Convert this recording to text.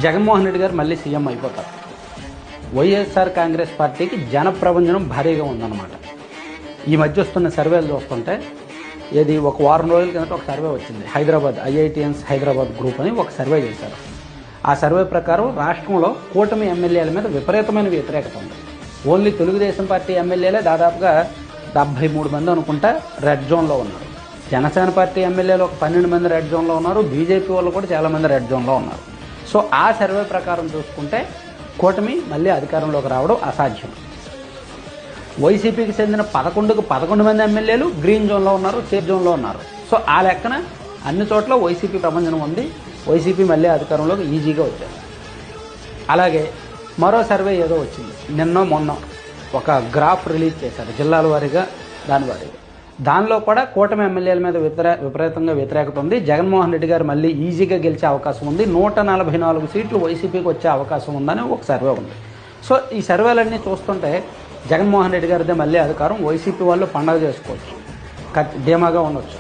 జగన్మోహన్ రెడ్డి గారు మళ్ళీ సీఎం అయిపోతారు. వైఎస్ఆర్ కాంగ్రెస్ పార్టీకి జన ప్రభంజనం భారీగా ఉందన్నమాట. ఈ మధ్య వస్తున్న సర్వేలు చూస్తుంటే ఇది ఒక వారం రోజుల కిందట ఒక సర్వే వచ్చింది. హైదరాబాద్ ఐఐటిఎన్స్ హైదరాబాద్ గ్రూప్ అని ఒక సర్వే చేశారు. ఆ సర్వే ప్రకారం రాష్ట్రంలో కూటమి ఎమ్మెల్యేల మీద విపరీతమైన వ్యతిరేకత ఉంది. ఓన్లీ తెలుగుదేశం పార్టీ ఎమ్మెల్యేలే దాదాపుగా 73 మంది అనుకుంటా రెడ్ జోన్లో ఉన్నారు. జనసేన పార్టీ ఎమ్మెల్యేలు ఒక 12 మంది రెడ్ జోన్లో ఉన్నారు. బీజేపీ వాళ్ళు కూడా చాలామంది రెడ్ జోన్లో ఉన్నారు. సో ఆ సర్వే ప్రకారం చూసుకుంటే కూటమి మళ్ళీ అధికారంలోకి రావడం అసాధ్యం. వైసీపీకి చెందిన 11 మంది ఎమ్మెల్యేలు గ్రీన్ జోన్లో ఉన్నారు, సేఫ్ జోన్లో ఉన్నారు. సో ఆ లెక్కన అన్ని చోట్ల వైసీపీ ప్రభంజనం ఉంది. వైసీపీ మళ్ళీ అధికారంలోకి ఈజీగా వచ్చారు. అలాగే మరో సర్వే ఏదో వచ్చింది మొన్న ఒక గ్రాఫ్ రిలీజ్ చేశారు జిల్లాల వారీగా దాని వారీగా. దానిలో కూడా కూటమి ఎమ్మెల్యేల మీద విపరీతంగా వ్యతిరేకత ఉంది. జగన్మోహన్ రెడ్డి గారు మళ్ళీ ఈజీగా గెలిచే అవకాశం ఉంది. 144 సీట్లు వైసీపీకి వచ్చే అవకాశం ఉందని ఒక సర్వే ఉంది. సో ఈ సర్వేలన్నీ చూస్తుంటే జగన్మోహన్ రెడ్డి గారిదే మళ్ళీ అధికారం. వైసీపీ వాళ్ళు పండగ చేసుకోవచ్చు, ధీమాగా ఉండొచ్చు.